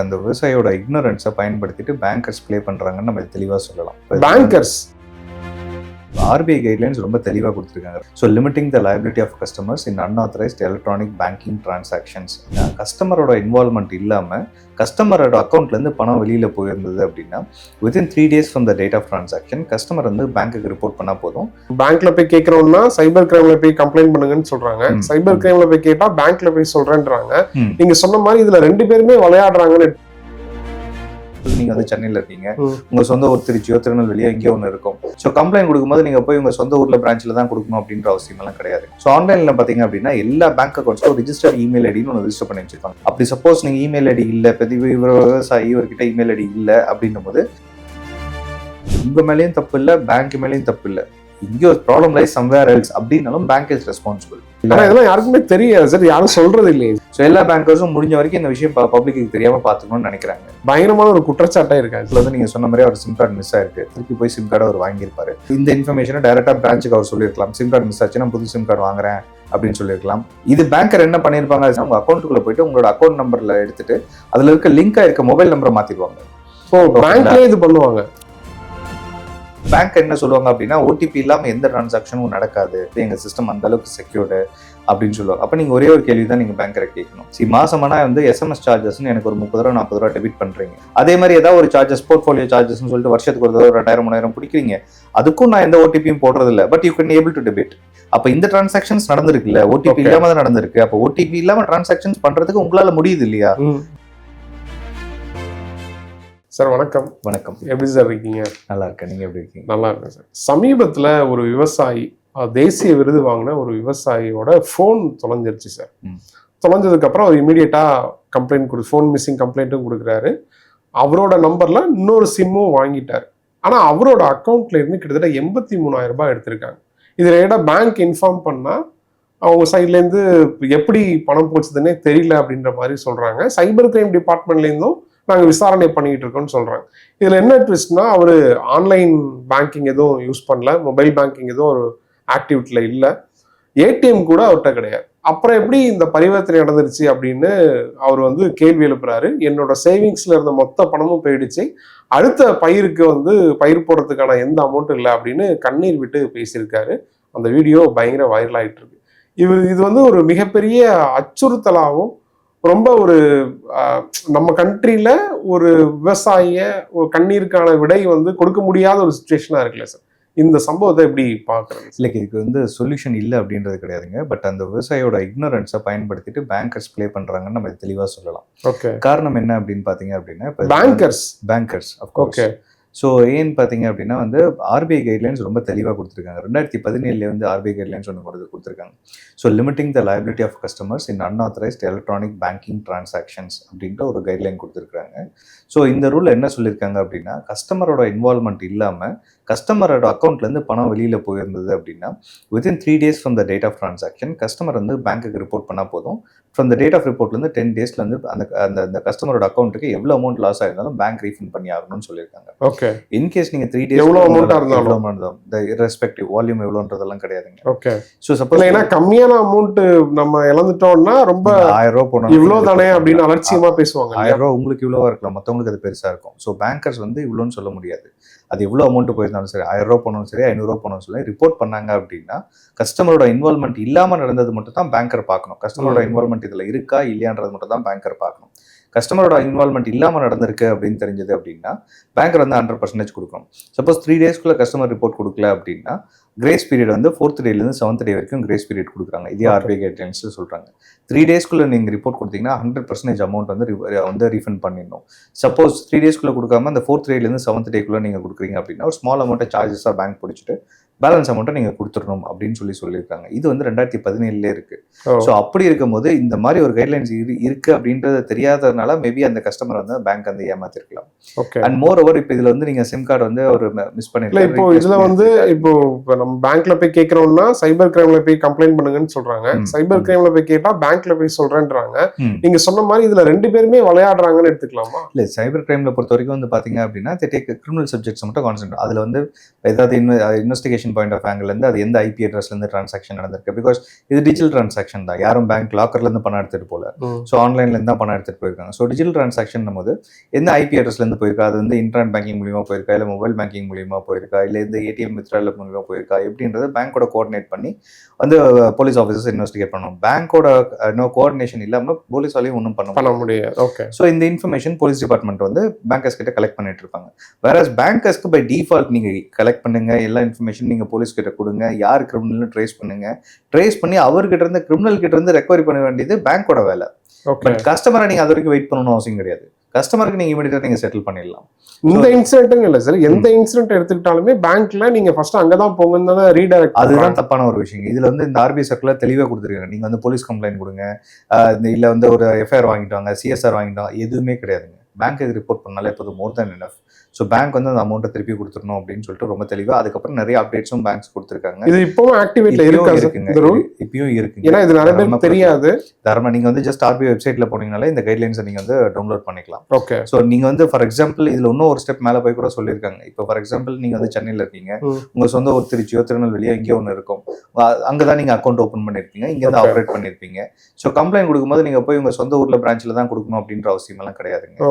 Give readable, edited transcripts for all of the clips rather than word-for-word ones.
அந்த விவசாயியோட இக்னோரன்ஸை பயன்படுத்திட்டு bankers play பண்றாங்கன்னு நம்ம தெளிவாக சொல்லலாம். பேங்கர்ஸ் ஆர்பிஐ கைட்லைன்ஸ் ரொம்ப தெளிவாக கொடுத்துருக்காங்க. So limiting the liability of customers in unauthorised electronic banking transactions. கஸ்டமரோட இன்வால்மெண்ட் இல்லாமல் கஸ்டமரோட அக்கௌண்ட்லேருந்து பணம் வெளியில் போயிருந்தது அப்படின்னா within 3 days from the date of transaction customer வந்து பேங்க்குக்கு ரிப்போர்ட் பண்ணால் போதும். பேங்க்ல போய் கேட்கறோம்னா சைபர் கிரைம்ல போய் கம்ப்ளைண்ட் பண்ணுங்கன்னு சொல்றாங்க. சைபர் கிரைம்ல போய் கேட்டா பேங்க்ல போய் சொல்றேன்றாங்க. நீங்க சொன்ன மாதிரி இதுல 2 பேருமே விளையாடுறாங்கன்னு. நீங்க வந்து சென்னையில இருக்கீங்க, உங்க சொந்த ஊர் திருச்சியோ திருநெல்வேலியோ எங்கேயோ ஒன்று இருக்கும். ஸோ கம்ப்ளைண்ட் கொடுக்கும்போது நீங்க போய் உங்க சொந்த ஊர்ல பிரான்ச்ல தான் கொடுக்கணும் அப்படின்ற அவசியம் எல்லாம் கிடையாது. ஸோ ஆன்லைன்ல பாத்தீங்க அப்படின்னா எல்லா பேங்க் அக்கௌண்ட்ஸும் ரிஜிஸ்டர் இமெயில் ஐடின்னு ஒன்று ரிஜிஸ்டர் பண்ணி வச்சிருக்காங்க. அப்படி சப்போஸ் நீங்க இமெயில் ஐடி இல்லை, இவர் விவசாயி இவர்கிட்ட இமெயில் ஐடி இல்லை அப்படின்னும் போது உங்க மேலேயும் தப்பு இல்லை, பேங்க் மேலேயும் தப்பு இல்லை. இங்கே ஒரு ப்ராப்ளம் லைஸ் சம்வேர் எல்ஸ் அப்படின்னாலும் பேங்க் இஸ் ரெஸ்பான்சிபிள். இதெல்லாம் யாருக்குமே தெரியாது சார், யாரும் சொல்றது இல்லையே. ஸோ எல்லா பேங்கர்ஸும் முடிஞ்ச வரைக்கும் இந்த விஷயம் பப்ளிக்கு தெரியாம பார்த்துக்கணும்னு நினைக்கிறாங்க. பயங்கரமான ஒரு குற்றச்சாட்டா இருக்காங்க. இதுல வந்து நீங்க சொன்ன மாதிரி அவர் சிம் கார்டு மிஸ் ஆயிருக்கு, திருப்பி போய் சிம் கார்டு அவர் வாங்கியிருப்பாரு. இந்த இன்ஃபர்மேஷனை டைரக்டா பிரான்ச்சுக்கு அவர் சொல்லியிருக்கலாம், சிம் கார்டு மிஸ் ஆச்சுன்னா புது சிம் கார்டு வாங்குறேன் அப்படின்னு சொல்லியிருக்கலாம். இது பேங்கர் என்ன பண்ணியிருப்பாங்க, உங்க அக்கௌண்ட்டுக்குள்ள போயிட்டு உங்களோட அக்கௌண்ட் நம்பர்ல எடுத்துட்டு அதுல இருக்க லிங்க் ஆயிருக்க மொபைல் நம்பரை மாத்திடுவாங்க. ஸோ பேங்க்லேயே இது பண்ணுவாங்க. பேங்க் என்ன சொல்லுவாங்க அப்படின்னா ஓடிபி இல்லாம எந்த டிரான்சாக்ஷனும் நடக்காது, எங்க சிஸ்டம் அந்த அளவுக்கு செக்யூர்டு அப்படின்னு சொல்லுவாங்க. அப்ப நீங்க ஒரே ஒரு கேள்வி தான் நீங்க பேங்கரை கேட்கணும். மாசமானா வந்து SMS சார்ஜஸ்ன்னு எனக்கு ஒரு 30 ரூபா 40 ரூபா டெபிட் பண்றீங்க, அதே மாதிரி ஏதாவது ஒரு சார்ஜஸ் போர்ட்ஃபோலியோ சார்ஜஸ்ன்னு சொல்லிட்டு வருஷத்துக்கு ஒரு தடவை 2000 3000 பிடிக்கிறீங்க, அதுக்கும் நான் எந்த ஓடிபியும் போடுறது இல்லை, but you can able to debit. அப்ப இந்த டிரான்சாக்ஷன்ஸ் நடந்திருக்குல்ல, ஓடிபி இல்லாம தான் நடந்திருக்கு. அப்ப ஓடிபி இல்லாம டிரான்சாக்ஷன்ஸ் பண்றதுக்கு உங்களால முடியுது இல்லையா? சார் வணக்கம். வணக்கம். எப்படி சார் இருக்கீங்க? நல்லா இருக்கேன், நீங்க எப்படி இருக்கீங்க? நல்லா இருக்கேன் சார். சமீபத்துல ஒரு விவசாயி, தேசிய விருது வாங்கின ஒரு விவசாயியோட ஃபோன் தொலைஞ்சிருச்சு சார். தொலைஞ்சதுக்கு அப்புறம் அவர் இமீடியட்டா கம்ப்ளைண்ட் ஃபோன் மிஸ்ஸிங் கம்ப்ளைண்ட்டும் கொடுக்குறாரு. அவரோட நம்பர்ல இன்னொரு சிம்மும் வாங்கிட்டாரு. ஆனா அவரோட அக்கௌண்ட்ல இருந்து கிட்டத்தட்ட 83,000 ரூபாய் எடுத்திருக்காங்க. இதுல பேங்க் இன்ஃபார்ம் பண்ணா அவங்க சைட்ல இருந்து எப்படி பணம் போச்சுதுன்னே தெரியல அப்படின்ற மாதிரி சொல்றாங்க. சைபர் கிரைம் டிபார்ட்மெண்ட்ல இருந்தும் நாங்க விசாரணை பண்ணிட்டு இருக்கோம்னு சொல்றாங்க. இதுல என்ன ட்விஸ்ட்னா, அவரு ஆன்லைன் பேங்கிங் எதுவும் யூஸ் பண்ணல, மொபைல் பேங்கிங் எதுவும் ஒரு ஆக்டிவிட்டில இல்லை, ஏடிஎம் கூட அவர்கிட்ட கிடையாது. அப்புறம் எப்படி இந்த பரிவர்த்தனை நடந்துருச்சு அப்படின்னு அவர் வந்து கேள்வி எழுப்புறாரு. என்னோட சேவிங்ஸ்ல இருந்த மொத்த பணமும் போயிடுச்சு, அடுத்த பயிருக்கு வந்து பயிர் போடுறதுக்கான எந்த அமௌண்ட்டும் இல்லை அப்படின்னு கண்ணீர் விட்டு பேசியிருக்காரு. அந்த வீடியோ பயங்கர வைரல் ஆயிட்டு இருக்கு. இது வந்து ஒரு மிகப்பெரிய அச்சுறுத்தலாகவும் ரொம்ப ஒரு நம்ம கண்ட்ரியில ஒரு விவசாயிய ஒரு கண்ணீருக்கான விடை வந்து கொடுக்க முடியாத ஒரு சுச்சுவேஷனா இருக்குல்ல சார். இந்த சம்பவத்தை எப்படி பாக்குறது? இல்லை, இதுக்கு வந்து சொல்யூஷன் இல்லை அப்படின்றது கிடையாதுங்க. பட் அந்த விவசாயியோட இக்னோரன்ஸை பயன்படுத்திட்டு பேங்கர்ஸ் ப்ளே பண்றாங்கன்னு நம்ம தெளிவாக சொல்லலாம். ஓகே. காரணம் என்ன அப்படின்னு பாத்தீங்க அப்படின்னா, பேங்கர்ஸ் ஓகே. ஸோ ஏன்னு பார்த்தீங்க அப்படின்னா வந்து ஆர்பிஐ கைட்லைன்ஸ் ரொம்ப தெளிவாக கொடுத்துருக்காங்க. 2017 வந்து ஆர்பிஐ கைட்லைன்ஸ் ஒன்று கொடுத்துருக்காங்க. So limiting the liability of customers in unauthorised electronic banking transactions அப்படின்ற ஒரு கைட்லைன் கொடுத்துருக்காங்க. ஸோ இந்த ரூல் என்ன சொல்லியிருக்காங்க அப்படின்னா, கஸ்டமரோட இன்வால்மெண்ட் இல்லாமல் கஸ்டமரோட அக்கௌண்ட்லேருந்து பணம் வெளியில் போயிருந்தது அப்படின்னா within 3 days from the date of transaction customer வந்து பேங்க்குக்கு ரிப்போர்ட் பண்ணால் போதும். ஃப்ரம் த டேட் ஆஃப் ரிப்போர்ட்லேருந்து 10 daysலேருந்து அந்த கஸ்டமரோட அக்கௌண்ட்டுக்கு எவ்வளோ அமௌண்ட் லாஸ் ஆயிருந்தாலும் பேங்க் ரீஃபண்ட் பண்ணி ஆகணும்னு சொல்லியிருக்காங்க. ஓகே. இன்கேஸ் நீங்க 3 days எவ்வளவு அமௌண்டா இருந்தாலும் ரெஸ்பெக்டிவ் வால்யூம் எவ்வளோன்றதெல்லாம் கிடையாதுங்க. ஓகே. ஸோ சப்போஸ் ஏன்னா கம்மியான அமௌண்ட் நம்ம இழந்துட்டோம்னா ரொம்ப 1000 ரூபா போனா இவ்வளவு தானே அப்படின்னு அலட்சியமா பேசுவாங்க. 1000 ரூபா உங்களுக்கு இவ்வளவா இருக்கலாம், மற்றவங்களுக்கு அது பெருசா இருக்கும். ஸோ பேங்கர்ஸ் வந்து இவ்வளோன்னு சொல்ல முடியாது. அது எவ்வளோ அமௌண்ட் போயிருந்தாலும் சரி, 1000 ரூபா போனாலும் சரி, 500 ரூபா போனாலும் சரி, ரிப்போர்ட் பண்ணாங்க அப்படின்னா கஸ்டமரோட இன்வால்மெண்ட் இல்லாம நடந்தது மட்டும் தான் பேங்கர் பார்க்கணும். கஸ்டமரோட இன்வால்மெண்ட் இதுல இருக்கா இல்லையான்றது மட்டும் தான் பேங்கர் பார்க்கணும். கஸ்டமரோட இன்வால்மெண்ட் இல்லாமல் நடந்திருக்கு அப்படின்னு தெரிஞ்சது அப்படின்னா பேங்கர் வந்து 100% கொடுக்கணும். சப்போஸ் 3 daysக்குள்ள கஸ்டமர் ரிப்போர்ட் கொடுக்கல அப்படின்னா கிரேஸ் பீரியட் வந்து 4th டேலேருந்து 7th டே வரைக்கும் கிரேஸ் பீரியட் கொடுக்குறாங்க. இதே ஆர்பிஐ கைட்லைன்ஸ் சொல்றாங்க. 3 daysக்குள்ள நீங்கள் ரிப்போர்ட் கொடுத்தீங்கன்னா 100% அமௌண்ட் வந்து ரீஃபண்ட் பண்ணிடணும். சப்போஸ் 3 daysக்குள்ள கொடுக்காம அந்த 4th டேலேருந்து 7th டேக்குள்ள நீங்கள் கொடுக்குறீங்க அப்படின்னா ஒரு ஸ்மால் அமௌண்ட்டை சார்ஜஸாக பேங்க் பிடிச்சிட்டு பேலன்ஸ் அமௌண்ட்டை நீங்கள் கொடுத்துடணும் அப்படின்னு சொல்லியிருக்காங்க. இது வந்து 2017 இருக்கு. ஸோ அப்படி இருக்கும் போது இந்த மாதிரி ஒரு கைட்லைன்ஸ் இருக்கு அப்படின்றது தெரியாததுனால மேபி அந்த கஸ்டமர் வந்து பேங்க் வந்து ஏமாத்திருக்கலாம். அண்ட் மோர் ஓவர் இப்போ இதுல வந்து நீங்க சிம் கார்டு வந்து ஒரு மிஸ் பண்ணிருக்கலாம். இப்போ இதுல வந்து இப்போ பேங்க்ல போய் கேட்கறோம்னா சைபர் கிரைம்ல போய் கம்ப்ளைண்ட் பண்ணுங்கன்னு சொல்றாங்க, சைபர் கிரைம்ல போய் கேட்டா பேங்க்ல போய் சொல்றேன்றாங்க. நீங்க சொன்ன மாதிரி இதுல 2 பேருமே விளையாடுறாங்கன்னு எடுத்துக்கலாமா? இல்ல சைபர் கிரைம்ல பொறுத்த வரைக்கும் வந்து பாத்தீங்க அப்படின்னா கிரிமினல் சப்ஜெக்ட்ஸ் மட்டும் கான்சென்ட்ரேட். அதுல வந்து ஏதாவது இன்வெஸ்டிகேஷன் பாயிண்ட் ஆஃப் ஆங்கிள் இருந்து அது எந்த ஐபி அட்ரஸ்ல இருந்து டிரான்சாக்ஷன் நடந்திருக்கு. பிகாஸ் இது டிஜிட்டல் டிரான்சாக்ஷன் தான், யாரும் பேங்க் லாக்கர்ல இருந்து பணம் எடுத்துட்டு போல. ஸோ ஆன்லைன்ல இருந்து தான் பணம் எடுத்துட்டு போயிருக்காங்க. ஸோ டிஜிட்டல் டிரான்சாக்ஷன் போது எந்த ஐபி அட்ரஸ்ல இருந்து போயிருக்கா, அது வந்து இன்டர்நெட் பேங்கிங் மூலியமா போயிருக்கா, இல்ல மொபைல் பேங்கிங் மூலியமா போயிருக்கா, இல்ல இந்த ஏடிஎம் வித்ட்ரால் மூலியமா போயிருக்கா எப்படின்றத பேங்கோட கோஆர்டினேட் பண்ணி வந்து போலீஸ் ஆஃபீஸர்ஸ் இன்வெஸ்டிகேட் பண்ணணும். பேங்கோட கோஆர்டினேஷன் இல்லாம போலீஸாலையும் ஒன்றும் பண்ண முடியாது. ஓகே. ஸோ இந்த இன்ஃபர்மேஷன் போலீஸ் டிபார்ட்மெண்ட் வந்து பேங்கர்ஸ் கிட்ட கலெக்ட் பண்ணிட்டு இருப்பாங்க. வேறஸ் பேங்கர்ஸ்க்கு பை டிஃபால்ட் நீங்க கலெக்ட் பண்ணுங்க, எல்லா இன்ஃபர்மேஷன் நீங்க போலீஸ் கிட்ட கொடுங்க, யார் கிரிமினல் ட்ரேஸ் பண்ணுங்க, ட்ரேஸ் பண்ணி அவர்கிட்ட இருந்து கிரிமினல் கிட்ட இருந்து ரெக்கவரி பண்ண வேண்டியது பேங்கோட வேலை. பட் கஸ்டமரை நீங்க அது வரைக்கும் வெயிட் பண்ணணும்னு அவசியம் கிடையாது. கஸ்டமருக்கு நீங்க இமீடியட்டா நீங்க செட்டில் பண்ணிடலாம். இந்த இன்சிடென்ட் இல்ல சார், எந்த இன்சிடென்ட் எடுத்துக்கிட்டாலுமே பேங்க்ல நீங்க ஃபர்ஸ்ட் அங்கதான் போங்கன்னு ரீடைரக்ட். அதுதான் தப்பான ஒரு விஷயம். இதுல வந்து இந்த ஆர்பிஐ சர்க்குலர் தெளிவா கொடுத்துருக்காங்க. நீங்க வந்து போலீஸ் கம்ப்ளைண்ட் கொடுங்க, இல்ல வந்து ஒரு எஃப்ஐஆர் வாங்கிட்டு வாங்க, சிஎஸ்ஆர் வாங்கிட்டு வாங்க, எதுவுமே கிடையாதுங்க. பேங்க்கு ரிப்போர்ட் பண்ணாலே எப்போது மோர் தேன் எனஃப். ஸோ பேங்க் வந்து அந்த அமௌண்ட்டை திருப்பி கொடுத்துடணும் அப்படின்னு சொல்லிட்டு ரொம்ப தெளிவாக அதுக்கப்புறம் நிறைய அப்டேட்ஸும் பேங்க்ஸ் கொடுத்துருக்காங்க. இது இப்பவும் ஆக்டிவேட்ல இருக்குங்க, இப்பயும் இருக்குங்க. ஏன்னா இது நிறைய பேருக்கு தெரியாது. தரமா நீங்க வந்து ஜஸ்ட் ஆர்பிஐ வெப்சைட்ல போனீங்கனாலே இந்த கைட்லைன்ஸை நீங்க வந்து டவுன்லோட் பண்ணிக்கலாம். ஓகே. ஸோ நீங்க வந்து ஃபார் எக்ஸாம்பிள் இதுல இன்னும் ஒரு ஸ்டெப் மேலே போய் கூட சொல்லியிருக்காங்க. இப்போ ஃபார் எக்ஸாம்பிள் நீங்க வந்து சென்னையில் இருக்கீங்க, உங்க சொந்த ஒரு திருச்சியோ திருநெல்வேலியோ எங்கேயோ ஒன்று இருக்கும், அங்கதான் நீங்க அக்கௌண்ட் ஓப்பன் பண்ணிருப்பீங்க, இங்க தான் ஆப்ரேட் பண்ணிருப்பீங்க. ஸோ கம்ப்ளைண்ட் கொடுக்கும்போது நீங்க போய் உங்க சொந்த ஊர்ல பிரான்ச்ல தான் கொடுக்கணும் அப்படின்ற அவசியம் எல்லாம் கிடையாதுங்க.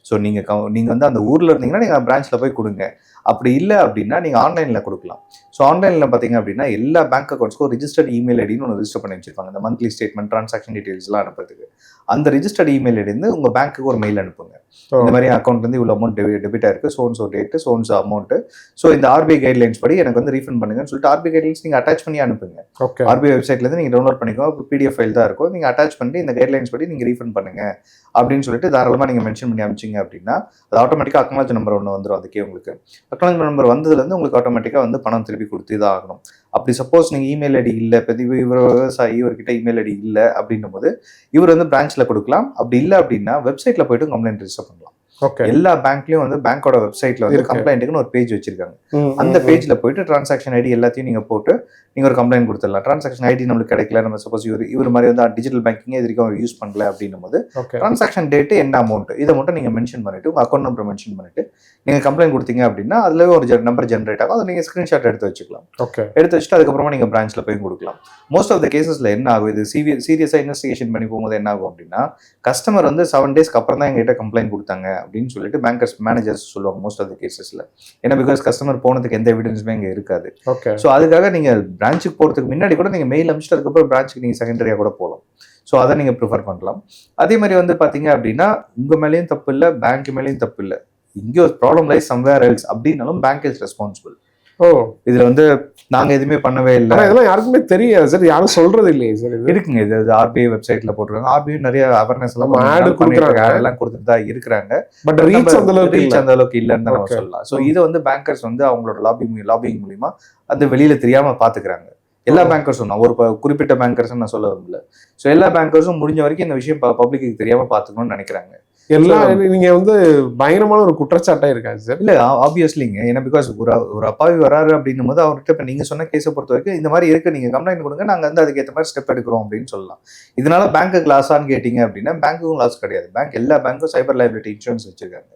ஸோ நீங்க வந்து அந்த ஊர்ல இருந்தீங்கன்னா நீங்க பிரான்ச்ல போய் கொடுங்க. அப்படி இல்லை அப்படின்னா நீங்க ஆன்லைன்ல கொடுக்கலாம். ஸோ ஆன்லைன்ல பாத்தீங்க அப்படின்னா எல்லா பேங்க் அக்கௌண்ட்ஸ்க்கும் ரிஜிஸ்டர்ட் இமெயில் ஐடின்னு ஒன்று ரிஜிஸ்டர் பண்ணி வச்சிருப்பாங்க. இந்த மந்த்லி ஸ்டேட்மெண்ட், டிரான்சாக்ஷன் டீடைல்ஸ் எல்லாம் அனுப்புறதுக்கு அந்த ரிஜிஸ்டர்ட் இமெயில் ஐடி இருந்து உங்க பேங்க்குக்கு ஒரு மெயில் அனுப்புங்க. இந்த மாதிரி அக்கௌண்ட் வந்து இவ்வளவு அமௌண்ட் டெபிட் ஆயிருக்கு, சோன்ஸோ டேட்டு, சோன்ஸோ அமௌண்ட், ஸோ இந்த ஆர்பிஐ கைட்லைன்ஸ் படி எனக்கு வந்து ரீஃபண்ட் பண்ணுங்கன்னு சொல்லிட்டு ஆர்பிஐ கைட்லைன்ஸ் நீங்க அட்டாச் பண்ணி அனுப்புங்க. ஆர்பிஐ வெப்சைட்ல இருந்து நீங்க டவுன்லோட் பண்ணிக்கோ, பிடிஎஃப் ஃபைல் தான் இருக்கும், நீங்க அட்டாச் பண்ணி இந்த கைட்லைன்ஸ் படி நீங்க ரீஃபண்ட் பண்ணுங்க அப்படின்னு சொல்லிட்டு தாராளமா நீங்க மென்ஷன் பண்ணி அனுப்பிச்சிங்க அப்படின்னா அது ஆட்டோமேட்டிக்கா அக்னாலஜ் நம்பர் ஒன்று வந்துடும். அதுக்கே உங்களுக்கு அக்னாலஜ் நம்பர் வந்ததுல இருந்து உங்களுக்கு ஆட்டோமேட்டிக்கா வந்து பணம் திருப்பி கொடுத்து தான் ஆகணும். அப்படி சப்போஸ் நீங்க இமெயில் ஐடி இல்லை, இப்போ இவர் விவசாயி, இவர்கிட்ட இமெயில் ஐடி இல்லை அப்படின்னும் போது இவர் வந்து பிரான்ச்ல கொடுக்கலாம். அப்படி இல்லை அப்படின்னா வெப்சைட்ல போயிட்டு கம்ப்ளைண்ட் ரிஜிஸ்டர் பண்ணலாம். எல்லா பேங்க்லயும் வந்து பேங்கோட வெப்சைட்ல வந்து கம்ப்ளைண்ட்டுக்குன்னு ஒரு பேஜ் வச்சிருக்காங்க. அந்த பேஜ்ல போயிட்டு டிரான்சாக்ஷன் ஐடி எல்லாத்தையும் நீங்க போட்டு நீங்க ஒரு கம்ப்ளைண்ட் கொடுத்துடலாம். டிரான்சாக்ஷன் ஐடி நம்மளுக்கு கிடைக்கல, நம்ம சப்போஸ் இவர் மாதிரி வந்து டிஜிட்டல் பேங்கிங் இது வரைக்கும் யூஸ் பண்ணல அப்படின்னும் போது டிரான்சாக்ஷன் டேட்டு என்ன அமௌண்ட் இதை மட்டும் நீங்க மென்ஷன் பண்ணிட்டு உங்க அக்கௌண்ட் நம்பர் மென்ஷன் பண்ணிட்டு நீங்க கம்ப்ளைண்ட் கொடுத்தீங்க அப்படின்னா அதுல ஒரு நம்பர் ஜென்ரேட் ஆகும். அதை நீங்க ஸ்கிரீன்ஷாட் எடுத்து வச்சுக்கலாம். எடுத்து வச்சுட்டு அதுக்கப்புறமா நீங்க பிரான்ச்ல போய் கொடுக்கலாம். மோஸ்ட் ஆஃப் த கேசஸ்ல என்ன ஆகும், இது சீரியஸா இன்வெஸ்டிகேஷன் பண்ணி போகும்போது என்ன ஆகும் அப்படின்னா கஸ்டமர் வந்து 7 டேஸ்க்கு அப்புறம் தான் எங்ககிட்ட கம்ப்ளைண்ட் கொடுத்தாங்க அப்படின்னு சொல்லிட்டு பேங்கர்ஸ் மேனேஜர்ஸ் சொல்லுவாங்க மோஸ்ட் ஆஃப் த கேசஸ்ல. ஏன்னா பிகாஸ் கஸ்டமர் போனதுக்கு எந்த எவிடன்ஸுமே இங்க இருக்காது. ஸோ அதுக்காக நீங்க பிரான்ச்சுக்கு போறதுக்கு முன்னாடி கூட நீங்க மெயில் அனுப்பிச்சிட்டு அதுக்கப்புறம் பிரான்ச்சுக்கு நீங்க செகண்டரியா கூட போகலாம். ஸோ அதை நீங்க ப்ரிஃபர் பண்ணலாம். அதே மாதிரி வந்து பாத்தீங்க அப்படின்னா உங்க மேலேயும் தப்பு இல்லை, பேங்க் மேலேயும் தப்பு இல்லை, இங்கே ஒரு ப்ராப்ளம் லைஸ் சம்வேர் எல்ஸ் அப்படின்னாலும் பேங்க் இஸ் ரெஸ்பான்சிபிள். இதுல வந்து நாங்க எதுவுமே பண்ணவே இல்லை, இதெல்லாம் யாருக்குமே தெரியாது சார், யாரும் சொல்றது இல்லையே சார். இருக்குங்க, இது ஆர்பிஐ வெப்சைட்ல போட்டிருக்காங்க. ஆர்பிஐ நிறைய அவேர்னஸ் எல்லாம் எல்லாம் கொடுத்துட்டு தான் இருக்கிறாங்க. பட் ரீச் அந்த அளவுக்கு இல்லைன்னு தான் நம்ம சொல்லலாம். ஸோ இதை வந்து பேங்கர்ஸ் வந்து அவங்களோட லாபிங் மூலியமா அது வெளியில தெரியாம பாத்துக்கிறாங்க. எல்லா பேங்கர்ஸும், நான் ஒரு குறிப்பிட்ட பேங்கர்ஸ் நான் சொல்ல விரும்பல. ஸோ எல்லா பேங்கர்ஸும் முடிஞ்ச வரைக்கும் இந்த விஷயம் பப்ளிக்கு தெரியாம பாத்துக்கணும்னு நினைக்கிறாங்க. எல்லாம் நீங்க வந்து பயங்கரமான ஒரு குற்றச்சாட்டா இருக்காது சார்? இல்ல ஆப்வியஸ்லிங்க, ஏன்னா பிகாஸ் ஒரு அப்பாவி வராரு அப்படின்னும் போது அவர்கிட்ட இப்ப நீங்க சொன்ன கேஸை பொறுத்த வரைக்கும் இந்த மாதிரி இருக்கு, நீங்க கம்ப்ளைண்ட் கொடுங்க, நாங்க வந்து அதுக்கு ஏற்ற மாதிரி ஸ்டெப் எடுக்கிறோம் அப்படின்னு சொல்லலாம். இதனால பேங்க்குக்கு லாஸான்னு கேட்டீங்க அப்படின்னா பேங்க்குக்கும் லாஸ் கிடையாது. எல்லா பேங்க்கும் சைபர் லைபிலிட்டி இன்சூரன்ஸ் வச்சிருக்காங்க.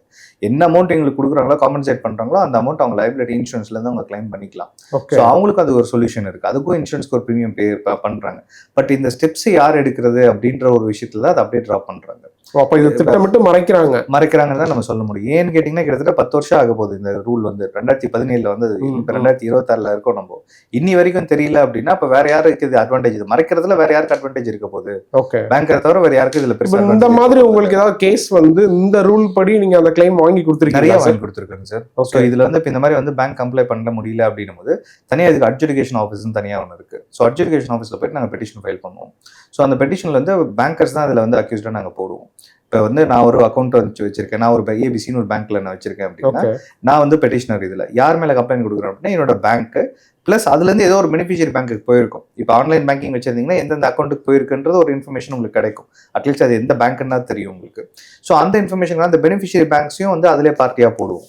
என்ன அமௌண்ட் எங்களுக்கு கொடுக்குறாங்களோ, காம்பன்சேட் பண்றாங்களோ அந்த அமௌண்ட் அவங்க லைபிலிட்டி இன்சூரன்ஸ்ல இருந்து அவங்க கிளைம் பண்ணிக்கலாம். ஸோ அவங்களுக்கு அது ஒரு சொல்யூஷன் இருக்கு. அதுக்கும் இன்சூரன்ஸ்க்கு ஒரு ப்ரீமியம் பே பண்றாங்க. பட் இந்த ஸ்டெப்ஸ் யார் எடுக்கிறது அப்படின்ற ஒரு விஷயத்துல அதை அப்படியே ட்ராப் பண்றாங்க. அப்ப இது திட்டமிட்டு மறைக்கிறாங்கன்னு தான் நம்ம சொல்ல முடியும். ஏன்னு கேட்டீங்கன்னா கிட்டத்தட்ட 10 வருஷம் ஆக போகுது. இந்த ரூல் வந்து 2017 வந்து இப்ப 2026 இருக்கோம். நம்ம இன்னி வரைக்கும் தெரியல அப்படின்னா இப்ப வேற யாருக்கு இது அட்வான்டேஜ்? இது மறைக்கிறதுல வேற யாருக்கு அட்வான்டேஜ் இருக்க போகுது? பேங்கரை தவிர வேற யாருக்கு இதுல பெருசா இந்த மாதிரி உங்களுக்கு ஏதாவது கேஸ் வந்து இந்த ரூல் படி நீங்க அந்த கிளைம் வாங்கி கொடுத்துருக்கீங்க? நிறைய வாங்கி கொடுத்துருக்காங்க சார். ஸோ இதுல வந்து இப்ப இந்த மாதிரி வந்து பேங்க் கம்ப்ளை பண்ண முடியல அப்படின்னும் போது தனியாக இதுக்கு அட்ஜுடிகேஷன் ஆஃபீஸ்னு தனியா ஒன்று இருக்கு. ஸோ அட்ஜுடிகேஷன் ஆஃபீஸ்ல போயிட்டு நாங்கள் பெட்டிஷன் ஃபைல் பண்ணுவோம். ஸோ அந்த பெட்டிஷன்ல வந்து பேங்கர்ஸ் தான் அதுல வந்து அக்யூஸ்டா நாங்கள் போடுவோம். இப்போ வந்து நான் ஒரு அக்கௌண்ட் வச்சிருக்கேன், நான் ஒரு ஏபிசின்னு ஒரு பேங்க்ல நான் வச்சிருக்கேன் அப்படின்னா நான் வந்து பெட்டிஷனர். இதுல யார் மேல கம்ப்ளைண்ட் கொடுக்குறேன் அப்படின்னா என்னோட பேங்க் பிளஸ் அதுல இருந்து ஏதோ ஒரு பெனிஃபிஷியரி பேங்க்குக்கு போயிருக்கும். இப்போ ஆன்லைன் பேங்கிங் வச்சிருந்தீங்கன்னா எந்தெந்த அக்கௌண்ட்டுக்கு போயிருக்குன்றது ஒரு இன்ஃபர்மேஷன் உங்களுக்கு கிடைக்கும். அட்லீஸ்ட் அது எந்த பேங்க்னா தெரியும் உங்களுக்கு. ஸோ அந்த இன்ஃபர்மேஷன் அந்த பெனிஃபிஷியரி பேங்க்ஸையும் வந்து அதிலே பார்ட்டியா போடுவோம்.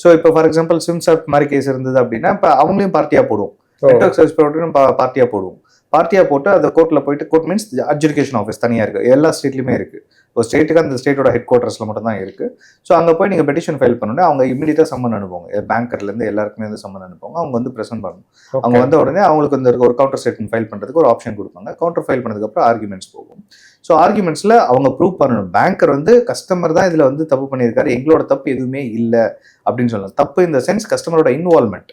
ஸோ இப்போ ஃபார் எக்ஸாம்பிள் ஸ்விம்சாப்ட் மாதிரி கேஸ் இருந்தது அப்படின்னா இப்போ அவங்களையும் பார்ட்டியா போடுவோம். நெட்வொர்க் சர்வீஸ் ப்ரொவைடரும் பார்ட்டியா போடுவோம். பார்ட்டியா போட்டு அந்த கோர்ட்ல போயிட்டு, கோர்ட் மீன்ஸ் அட்ஜுடிகேஷன் ஆஃபீஸ் தனியா இருக்கு, எல்லா ஸ்டேட்லயுமே இருக்கு. ஒரு ஸ்டேட்டுக்கு அந்த ஸ்டேட்டோட ஹெட் குவார்டர்ஸ்ல மட்டும் தான் இருக்கு. ஸோ அங்க போய் நீங்க பெட்டிஷன் ஃபைல் பண்ணணும், அவங்க இமீடியட்டா சம்மன் அனுப்புவாங்க. பேங்கர்ல இருந்து எல்லாருக்குமே வந்து சம்மன் அனுப்புவாங்க. அவங்க வந்து பிரசன்ட் பண்ணணும். அவங்க வந்த உடனே அவங்களுக்கு வந்து ஒரு கவுண்டர் ஸ்டேட்மெண்ட் ஃபைல் பண்றதுக்கு ஒரு ஆப்ஷன் கொடுப்பாங்க. கவுண்டர் ஃபைல் பண்ணதுக்கு அப்புறம் ஆர்குமெண்ட்ஸ் போகும். ஸோ ஆர்குமெண்ட்ஸ்ல அவங்க ப்ரூவ் பண்ணணும், பேங்கர் வந்து கஸ்டமர் தான் இதுல வந்து தப்பு பண்ணியிருக்காரு, எங்களோட தப்பு எதுவுமே இல்லை அப்படின்னு சொல்லலாம். தப்பு இந்த சென்ஸ் கஸ்டமரோட இன்வால்மெண்ட்.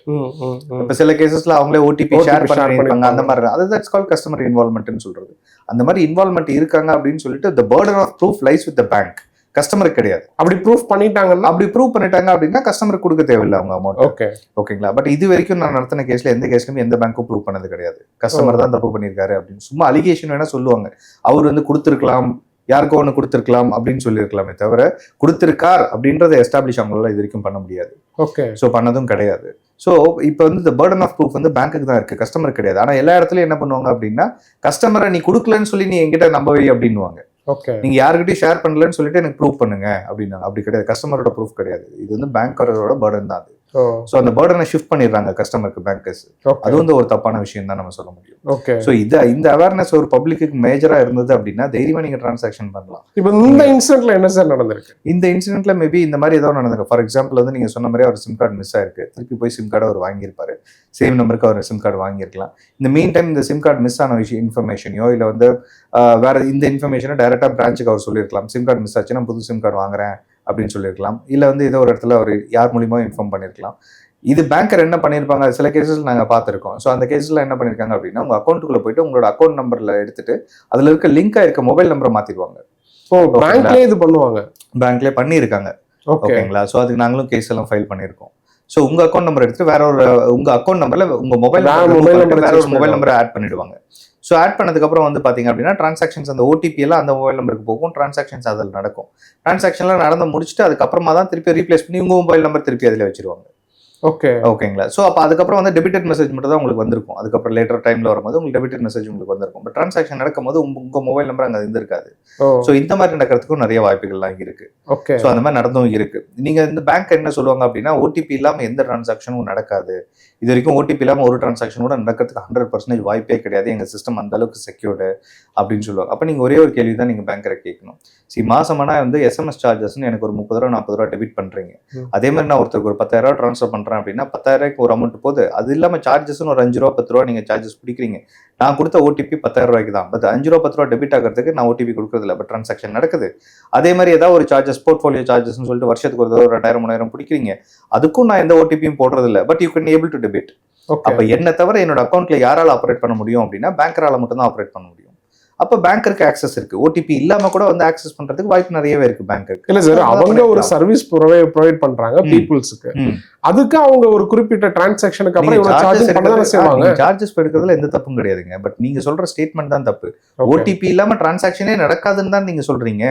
இப்ப சில கேசஸ்ல அவங்களே ஓடிபி ஷேர் பண்ணிருப்பாங்க, அந்த மாதிரி அது தட்ஸ் கால்ட் கஸ்டமர் இன்வால்மெண்ட்னு சொல்றது. அந்த மாதிரி இன்வால்மெண்ட் இருக்காங்க அப்படின்னு சொல்லிட்டு the burden of proof lies with the bank, கஸ்டமருக்கு கிடையாது. அப்படி ப்ரூஃப் பண்ணிட்டாங்கன்னா, அப்படி ப்ரூவ் பண்ணிட்டாங்க அப்படின்னா கஸ்டமருக்கு கொடுக்க தேவையில்லை அவங்க அமௌண்ட். ஓகே ஓகேங்களா. பட் இது வரைக்கும் நான் நடத்தின கேஸ்ல எந்த கேஸ்லயும் எந்த பேங்க்கும் ப்ரூவ் பண்ணது கிடையாது. கஸ்டமர் தான் தப்பு பண்ணியிருக்காரு அப்படின்னு சும்மா அலிகேஷன் வேணா சொல்லுவாங்க. அவர் வந்து கொடுத்துருக்கலாம், யாருக்கோ ஒன்று கொடுத்துருக்கலாம் அப்படின்னு சொல்லியிருக்கலாமே தவிர கொடுத்துருக்கார் அப்படின்றத எஸ்டாப்ளிஷ் அவங்களால இது வரைக்கும் பண்ண முடியாது. ஓகே. ஸோ பண்ணதும் கிடையாது. ஸோ இப்போ வந்து இந்த பர்டன் ஆஃப் ப்ரூஃப் வந்து பேங்க்குக்கு தான் இருக்கு, கஸ்டமர் கிடையாது. ஆனால் எல்லா இடத்துலயும் என்ன பண்ணுவாங்க அப்படின்னா, கஸ்டமரை நீ கொடுக்கலன்னு சொல்லி நீ என்கிட்ட நம்பவே அப்படின்னுவாங்க. ஓகே. நீங்க யாருக்கிட்டையும் ஷேர் பண்ணலன்னு சொல்லிட்டு எனக்கு ப்ரூவ் பண்ணுங்க அப்படின்னா, அப்படி கிடையாது. கஸ்டமரோட ப்ரூஃப் கிடையாது. இது வந்து பேங்கரோட பர்டன் தான் அது. ஸோ அந்த பர்டனை ஷிஃப்ட் பண்ணிடுறாங்க கஸ்டமருக்கு பேங்கர்ஸ். அது வந்து ஒரு தப்பான விஷயம் தான் நம்ம சொல்ல முடியும். ஓகே. ஸோ இந்த அவேர்னஸ் ஒரு பப்ளிக்கு மேஜரா இருந்தது அப்படின்னா தைரியமா நீங்க டிரான்சாக்ஷன் பண்ணலாம். இப்போ இந்த இன்சிடென்ட்ல என்ன சார் நடந்திருக்கு? இந்த இன்சிடென்ட்ல மேபி இந்த மாதிரி ஏதாவது நடந்திருக்கு. ஃபார் எக்ஸாம்பிள் வந்து நீங்க சொன்ன மாதிரி அவர் சிம் கார்டு மிஸ் ஆயிருக்கு, திருப்பி போய் சிம் கார்டு அவர் வாங்கியிருப்பாரு, சேம் நம்பருக்கு அவர் சிம் கார்டு வாங்கியிருக்கலாம். இந்த மீன் டைம் இந்த சிம் கார்டு மிஸ் ஆன விஷயம் இன்ஃபர்மேஷனையோ இல்லை வந்து வேற இந்த இன்ஃபர்மேஷனை டைரக்டா பிரான்ச்சுக்கு அவர் சொல்லியிருக்கலாம். சிம் கார்டு மிஸ் ஆச்சுன்னா புது சிம் கார்டு வாங்குறேன் அப்படின்னு சொல்லியிருக்கலாம். இல்லை வந்து ஏதோ ஒரு இடத்துல அவர் யார் மூலியமா இன்ஃபார்ம் பண்ணியிருக்கலாம். இது பேங்கர் என்ன பண்ணியிருப்பாங்க, சில கேசஸ் நாங்கள் பார்த்துருக்கோம். ஸோ அந்த கேஸில் என்ன பண்ணியிருக்காங்க அப்படின்னா, உங்கள் அக்கௌண்ட்டுக்குள்ள போயிட்டு உங்களோட அக்கௌண்ட் நம்பரில் எடுத்துட்டு அதில் இருக்க லிங்காக இருக்க மொபைல் நம்பரை மாற்றிடுவாங்க. ஓ, பேங்க்லேயே இது பண்ணுவாங்க? பேங்க்லேயே பண்ணியிருக்காங்க. ஓகேங்களா. ஸோ அதுக்கு நாங்களும் கேஸ் எல்லாம் ஃபைல் பண்ணியிருக்கோம். ஸோ உங்கள் அக்கௌண்ட் நம்பர் எடுத்துட்டு வேற ஒரு உங்கள் அக்கௌண்ட் நம்பரில் உங்கள் மொபைல் நம்பரை ஆட் பண்ணிடுவாங்க. ஸோ ஆட் பண்ணதுக்கப்புறம் வந்து பார்த்தீங்க அப்படின்னா ட்ரான்சாக்ஷன்ஸ் அந்த ஓடிபி எல்லாம் அந்த மொபைல் நம்பருக்கு போகும், ட்ரான்சாக்ஷன்ஸ் அதில் நடக்கும். ட்ரான்சாக்ஷன்லாம் நடந்து முடிச்சுட்டு அதுக்கப்புறமா தான் திருப்பி ரீப்ளேஸ் பண்ணி உங்கள் மொபைல் நம்பர் திருப்பி அதில் வச்சிருவாங்க. ஓகே. ஓகேங்களா. ஸோ அப்போ அதுக்கப்புறம் வந்து டெபிட்டட் மெசேஜ் மட்டும் தான் உங்களுக்கு வந்திருக்கும். அதுக்கப்புறம் லேட்டர் டைம்ல வரும்போது உங்களுக்கு டெபிட்டட் மெசேஜ் உங்களுக்கு வந்திருக்கும். பட் ட்ரான்சாக்ஷன் நடக்கும்போது உங்க மொபைல் நம்பர் அங்கே இருந்திருக்காது. ஸோ இந்த மாதிரி நடக்கிறதுக்கும் நிறைய வாய்ப்புகள்லாம் இருக்கு. ஓகே. ஸோ அந்த மாதிரி நடந்தும் இருக்கு. நீங்க இந்த பேங்க் என்ன சொல்லுவாங்க அப்படின்னா, ஓடிபி இல்லாமல் எந்த டிரான்சாக்ஷனும் நடக்காது, இது வரைக்கும் ஓடிபி இல்லாமல் ஒரு டிரான்சாக்ஷன் கூட நடக்கிறதுக்கு 100% வாய்ப்பே கிடையாது, எங்க சிஸ்டம் அந்த அளவுக்கு செக்யூர்டு அப்படின்னு சொல்லுவாங்க. அப்போ நீங்க ஒரே ஒரு கேள்வி தான் நீங்க பேங்கரை கேட்கணும். மாசமானா வந்து எஸ்எம்எஸ் சார்ஜஸ்ன்னு எனக்கு ஒரு 30 ரூபா 40 ரூபா டெபிட் பண்றீங்க. அதே மாதிரி நான் ஒருத்தருக்கு ஒரு 10,000 ட்ரான்ஸ்ஃபர் பண்றேன் அப்படின்னா 10,000 ஒரு அமௌண்ட் போகுது. அது இல்லாமல் சார்ஜஸ்ன்னு ஒரு 5 ரூபா 10 ரூபா நீங்க சார்ஜஸ் பிடிக்கிறீங்க. நான் கொடுத்த ஓடிபி 10,000 ரூபாய்க்கு தான். பட் 5 ரூபா 10 ரூபா டெபிட் ஆகிறதுக்கு நான் ஓடிபி கொடுக்கறது இல்லை, பட் ட்ரான்சாக்ஷன் நடக்குது. அதே மாதிரி ஏதாவது ஒரு சார்ஜஸ், போர்ட்ஃபோலியோ சார்ஜஸ்ன்னு சொல்லிட்டு வருஷத்துக்கு ஒரு 2000 3000 பிடிக்கிறீங்க. அதுக்கும் நான் எந்த ஓடிபியும் போடுறது இல்லை, but you can able to debit. அப்ப என்ன தவிர என்னோட அக்கௌண்ட்ல யாரால ஆப்ரேட் பண்ண முடியும் அப்படின்னா பேங்கரால மட்டும் தான் ஆப்ரேட் பண்ண முடியும். அப்ப பேங்கருக்கு ஆக்சஸ் இருக்கு. ஓடிபி இல்லாம கூட வந்து ஆக்சஸ் பண்றதுக்கு வாய்ப்பு நிறையவே இருக்கு பேங்கருக்கு. இல்ல சார், அவங்க ஒரு சர்வீஸ் ப்ரொவைட் பண்றாங்க பீப்புள்ஸ்க்கு. அதுக்கு அவங்க ஒரு குறிப்பிட்ட டிரான்சாக்ஷனுக்கு அப்புறம் இவ்வளவு சார்ஜஸ் பண்ணதானே செய்வாங்க. சார்ஜஸ் எடுக்கிறதுல எந்த தப்பும் கிடையாதுங்க. பட் நீங்க சொல்ற ஸ்டேட்மெண்ட் தான் தப்பு. ஓடிபி இல்லாம டிரான்சாக்ஷனே நடக்காதுன்னு தான் நீங்க சொல்றீங்க.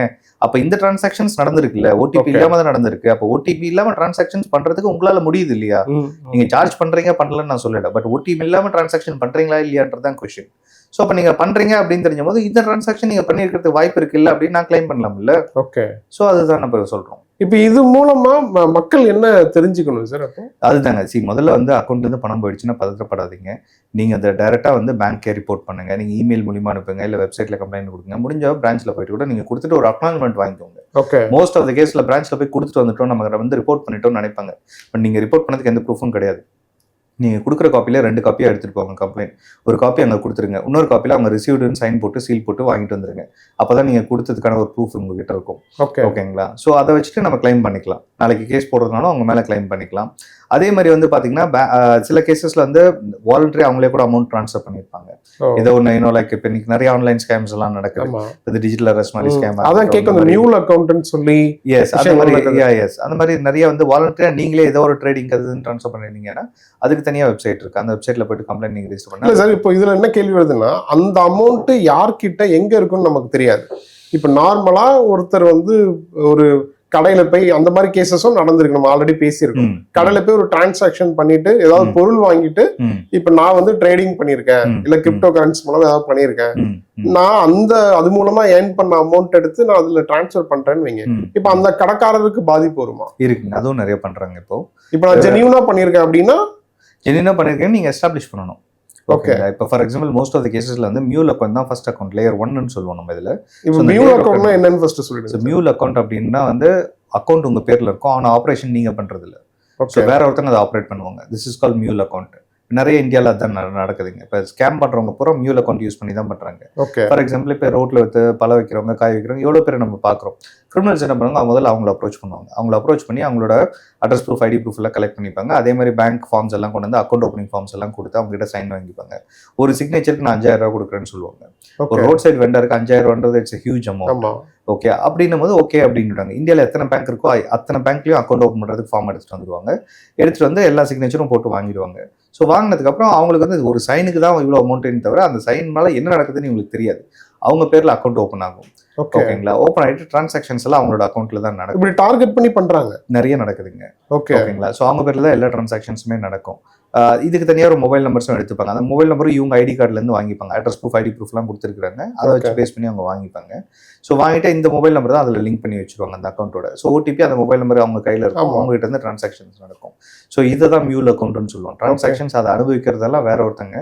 அப்ப இந்த டிரான்சாக்ஷன்ஸ் நடந்திருக்குல்ல, ஓடிபி இல்லாம தான் நடந்திருக்கு. அப்ப ஓடிபி இல்லாம டிரான்சாக்ஷன்ஸ் பண்றதுக்கு உங்களால முடியுது இல்லையா? நீங்க சார்ஜ் பண்றீங்க பண்ணலன்னு நான் சொல்லல, பட் ஓடிபி இல்லாம டிரான்சாக்ஷன் பண்றீங்களா இல்லையான்றதான் கொஸ்டின். ஸோ அப்போ நீங்கள் பண்ணுறீங்க அப்படின்னு தெரிஞ்ச போது இந்த ட்ரான்சாக்ஷன் நீங்கள் பண்ணியிருக்கிறதுக்கு வாய்ப்பு இருக்குல்ல அப்படின்னு நான் கிளைம் பண்ணலாம்ல. ஓகே. ஸோ அதுதான் நம்ம சொல்கிறோம். இப்போ இது மூலமா மக்கள் என்ன தெரிஞ்சுக்கணும் சார்? அப்போ அதுதாங்க. முதல்ல வந்து அக்கௌண்ட்லேருந்து பணம் போயிடுச்சுன்னா பதற்றப்படாதீங்க. நீங்கள் அதை டைரெக்டாக வந்து பேங்க்கே ரிப்போர்ட் பண்ணுங்க. நீங்கள் இமெயில் மூலியமாக அனுப்புங்க, இல்லை வெப்சைட்டில் கம்ப்ளைண்ட் கொடுங்க. முடிஞ்ச பிரான்ச்சில் போயிட்டு கூட நீங்கள் கொடுத்துட்டு ஒரு அக்னாலஜ்மெண்ட் வாங்கிக்கோங்க. ஓகே. மோஸ்ட் ஆஃப் த கேஸில் பிரான்ச்சில் போய் கொடுத்துட்டு வந்துட்டோம், நம்ம வந்து ரிப்போர்ட் பண்ணிட்டோம்னு நினைப்பாங்க. பட் நீங்கள் ரிப்போர்ட் பண்ணதுக்கு எந்த ப்ரூஃபும் கிடையாது. நீங்கள் கொடுக்குற காப்பியில் 2 காப்பியாக எடுத்துகிட்டு போங்க கம்ப்ளைண்ட். ஒரு காப்பி அங்கே கொடுத்துருங்க, இன்னொரு காப்பியில் அவங்க ரிசீவ்டுன்னு சைன் போட்டு சீல் போட்டு வாங்கிட்டு வந்துருங்க. அப்போ தான் நீங்கள் கொடுத்ததுக்கான ஒரு ப்ரூஃப் உங்ககிட்ட இருக்கும். ஓகேங்களா. ஸோ அதை வச்சுட்டு நம்ம கிளைம் பண்ணிக்கலாம். நாளைக்கு கேஸ் போடுறதுனாலும் அவங்க மேலே கிளைம் பண்ணிக்கலாம். அதே மாதிரி வந்து பார்த்தீங்கன்னா சில கேசஸில் வந்து வாலண்டரி அவங்களே கூட அமௌண்ட் ட்ரான்ஸ்ஃபர் பண்ணியிருப்பாங்க. ஏதோ ஒன்று லைக் இப்போ இன்னைக்கு நிறைய ஆன்லைன் ஸ்கேம்ஸ் எல்லாம் நடக்குது. இது டிஜிட்டல் அரெஸ்ட் மாதிரி ஸ்கேம். அதான் கேட்க நியூல் அக்கௌண்ட்னு சொல்லி அந்த மாதிரி நிறைய வந்து வாலண்டரியா நீங்களே ஏதோ ஒரு ட்ரேடிங் ட்ரான்ஸ்ஃபர் பண்ணிருந்தீங்கன்னா அதுக்கு தனியா வெப்சைட் இருக்கு. அந்த வெப்சைட்ல போயிட்டு கம்ப்ளைண்ட் நீங்க ரெஜிஸ்டர் பண்ணலாம். சார், இப்போ இதுல என்ன கேள்வி வருதுன்னா, அந்த அமௌண்ட் யார்கிட்ட எங்க இருக்குன்னு நமக்கு தெரியாது. இப்போ நார்மலா ஒருத்தர் வந்து ஒரு கடையில போய் அந்த மாதிரி கேசஸும் நடந்திருக்கு, நம்ம ஆல்ரெடி பேசியிருக்கோம். கடையில போய் ஒரு டிரான்சாக்ஷன் பண்ணிட்டு ஏதாவது பொருள் வாங்கிட்டு இப்ப நான் வந்து ட்ரேடிங் பண்ணிருக்கேன், இல்ல கிரிப்டோ கரன்சி மூலமா ஏதாவது பண்ணிருக்கேன், நான் அது மூலமா ஏர்ன் பண்ண அமௌண்ட் எடுத்து நான் அதுல டிரான்ஸ்ஃபர் பண்றேன்னு வைங்க. இப்ப அந்த கடைக்காரருக்கு பாதிப்பு வருமா? இருக்குங்க, அதுவும் நிறைய பண்றாங்க. இப்போ நான் ஜெனியூனா பண்ணிருக்கேன் அப்படின்னா ஜெனியூனா பண்ணிருக்கேன்னு நீங்க எஸ்டாப்ளிஷ் பண்ணணும். ஓகே. இப்போ for example most of the கேசஸ்ல வந்து மியூல் அக்கௌண்ட் தான் ஃபர்ஸ்ட் அக்கௌண்ட், லேயர் 1ன்னு சொல்லுவோம் நம்ம இதுல. இப்போ மியூல் அக்கௌண்ட்னா என்னன்னு ஃபர்ஸ்ட் சொல்லிடுங்க. மியூல் அக்கௌண்ட் அப்படின்னா வந்து அக்கௌண்ட் உங்க பேர்ல இருக்கும், ஆனா ஆபரேஷன் நீங்க பண்றது இல்ல. ஸோ வேற ஒருத்தங்க அதை ஆப்ரேட் பண்ணுவாங்க. This is call mule account. நிறைய இந்தியாவில் அதான் நடக்குதுங்க. இப்போ ஸ்கேம் பண்றவங்க பூரா மியூல் அக்கௌண்ட் யூஸ் பண்ணி தான் பண்றாங்க. ஓகே. ஃபார் எக்ஸாம்பிள் இப்போ ரோட்ல வித்து பழ வைக்கிறவங்க, காய் வைக்கிறவங்க எவ்வளோ பேர் நம்ம பார்க்குறோம். கிரிமினல்ஸ் என்ன பண்ணுவாங்க, முதல்ல அவங்கள அப்ரோச் பண்ணுவாங்க. அவங்கள அப்ரோச் பண்ணி அவங்களோட அட்ரஸ் ப்ரூஃப், ஐடி ப்ரூஃப் எல்லாம் கலெக்ட் பண்ணிப்பாங்க. அதே மாதிரி பேங்க் ஃபார்ம்ஸ் எல்லாம் கொண்டு வந்து அக்கௌண்ட் ஓப்பனிங் ஃபார்ம்ஸ் எல்லாம் கொடுத்து அவங்க கிட்ட சைன் வாங்கிப்பாங்க. ஒரு சிக்னேச்சருக்கு நான் 5000 ரூபா கொடுக்குறேன்னு சொல்லுவாங்க. ஒரு ரோட் சைடு வெண்டருக்கு 5000 ரூபான்றது இட்ஸ் ஹியூஜ் அமௌண்ட். ஓகே, அப்படின்னும் போது ஓகே அப்படின்னுட்டாங்க. இந்தியாவில் எத்தனை பேங்க் இருக்கோ அத்தனை பேங்க்லயும் அக்கௌண்ட் ஓப்பன் பண்ணுறதுக்கு ஃபார்ம் எடுத்துட்டு வந்துருவாங்க. எடுத்துட்டு வந்து எல்லா சிக்னேச்சரும் போட்டு வாங்கிடுவாங்க. ஸோ வாங்கினதுக்கு அப்புறம் அவங்களுக்கு வந்து ஒரு சைனுக்கு தான் இவ்வளோ அமௌண்ட்னு தவிர அந்த சைன் மேலே என்ன நடக்குதுன்னு உங்களுக்கு தெரியாது. அவங்க பேர்ல அக்கௌண்ட் ஓப்பன் ஆகும். ஓகேங்களா? ஓப்பன் ஆகிட்டு டிரான்சாக்ஷன்ஸ் எல்லாம் அவங்களோட அக்கௌண்ட்ல தான் நடக்கும். இப்படி டார்கெட் பண்ணி பண்றாங்க, நிறைய நடக்குதுங்க. ஓகேங்களா? ஸோ அவங்க பேர்ல தான் எல்லா டிரான்சாக்ஷன்ஸுமே நடக்கும். இதுக்கு தனியாக ஒரு மொபைல் நம்பர்ஸும் எடுத்துப்பாங்க. அந்த மொபைல் நம்பரும் இவங்க ஐடி கார்டுலேருந்து வாங்கிப்பாங்க. அட்ரஸ் ப்ரூஃப், ஐடி ப்ரூஃப்லாம் கொடுத்துருக்காங்க. அதை வச்சு பேஸ் பண்ணி அவங்க வாங்கிப்பாங்க. ஸோ வாங்கிட்டு இந்த மொபைல் நம்பர் தான் அதில் லிங்க் பண்ணி வச்சிருவாங்க அந்த அக்கௌண்ட்டோட. ஸோ ஓடிபி அந்த மொபைல் நம்பர் அவங்க கையில் இருக்கும். அவங்க கிட்ட இருந்து டிரான்சாக்ஷன்ஸ் நடக்கும். ஸோ இதை தான் மியூல் அக்கௌண்ட்னு சொல்லுவோம். டிரான்சாக்ஷன்ஸ் அதை அனுபவிக்கிறதெல்லாம் வேற ஒருத்தங்க.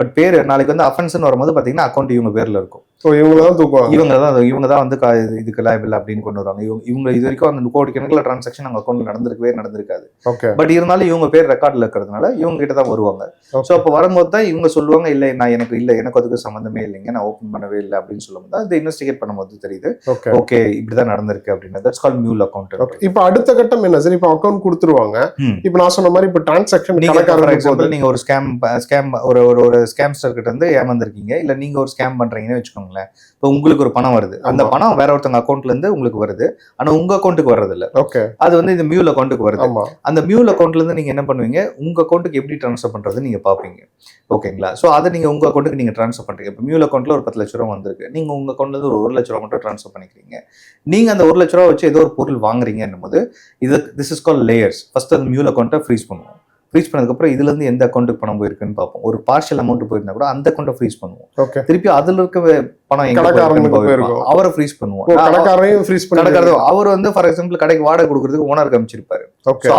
பட் பேர் நாளைக்கு வந்து அஃபென்ஸ்னு வரும்போது பார்த்தீங்கன்னா அக்கௌண்ட் இவங்க பேர்ல இருக்கும். ஸோ இவங்க தான் தூக்குவாங்க. இவங்க தான் வந்து இதுக்கு லைபிள் அப்படின்னு கொண்டு வருவாங்க. இவங்க இது வரைக்கும் அந்த கோடிக்கணக்கில் டிரான்சாக்ஷன் அவங்க அக்கௌண்ட்ல நடந்திருக்காது. பட் இருந்தாலும் இவங்க பேர் ரெக்கார்ட்ல இருக்கிறதுனால இவங்க கிட்ட தான் வருவாங்க. ஸோ அப்போ வரும்போது தான் இவங்க சொல்லுவாங்க, இல்லை எனக்கு அதுக்கு சம்மந்தமே இல்லைங்க, நான் ஓப்பன் பண்ணவே இல்லை அப்படின்னு சொல்லும்போது தான் இதை இன்வெஸ்டிகேட் பண்ணும்போது தெரியுது, ஓகே இப்படிதான் நடந்திருக்கு அப்படின்னு. That's call mule account. இப்போ அடுத்த கட்டம் என்ன சார்? இப்போ அக்கௌண்ட் கொடுத்துருவாங்க. இப்போ நான் சொன்ன மாதிரி இப்போ டிரான்சாக்ஷன் நீங்க ஒரு ஸ்கேம் ஒரு ஸ்கேம்ஸ்டர் கிட்ட இருந்து ஏமாந்துருக்கீங்க, இல்ல நீங்க ஒரு ஸ்கேம் பண்றீங்கன்னு வச்சுக்கோங்களேன். இப்போ உங்களுக்கு ஒரு பணம் வருது, அந்த பணம் வேற ஒருத்தவங்க அக்கௌண்ட்ல இருந்து உங்களுக்கு வருது, ஆனா உங்க அக்கௌண்ட்டுக்கு வர்றது இல்ல. அது வந்து இந்த மியூல் அக்கௌண்ட்டுக்கு வருது. அந்த மியூல் அக்கௌண்ட்ல இருந்து நீங்க என்ன பண்ணுவீங்க, உங்க அக்கௌண்ட்டுக்கு எப்படி ட்ரான்ஸ்ஃபர் பண்றது நீங்க பாப்பீங்க. ஓகேங்களா? சோ அதை நீங்க உங்க அக்கௌண்ட்டுக்கு நீங்க ட்ரான்ஸ்ஃபர் பண்றீங்க. இப்போ மியூல் அக்கௌண்ட்ல ஒரு 10 லட்ச ரூபா வந்திருக்கு, நீங்க உங்க அக்கௌண்ட்ல இருந்து ஒரு 1 லட்ச ரூபா மட்டும் ட்ரான்ஸ்ஃபர் பண்ணிக்கிறீங்க. நீங்க அந்த 1 லட்ச ரூபா வச்சு ஏதோ ஒரு பொருள் வாங்குறீங்கன்னும் போது this is call layers. First அந்த மியூல் அக்கௌண்ட்டை ஃப்ரீஸ் பண்ணுவோம். ஃப்ரீஸ் பண்ணதுக்கப்புறம் இதுல இருந்து எந்த அக்கௌண்ட்டுக்கு பணம் போயிருக்குன்னு பார்ப்போம். ஒரு பார்ஷியல் அமௌண்ட் போயிருந்தா கூட அந்த அக்கௌண்ட்டை ஃப்ரீஸ் பண்ணுவோம். திருப்பி அதுல இருக்க பணம் அவரை ஃப்ரீஸ் பண்ணுவோம். அவர் வந்து ஃபார் எக்ஸாம்பிள் கடைக்கு வாடகை கொடுக்கறதுக்கு ஓனருக்கு அமைச்சிருப்பாரு.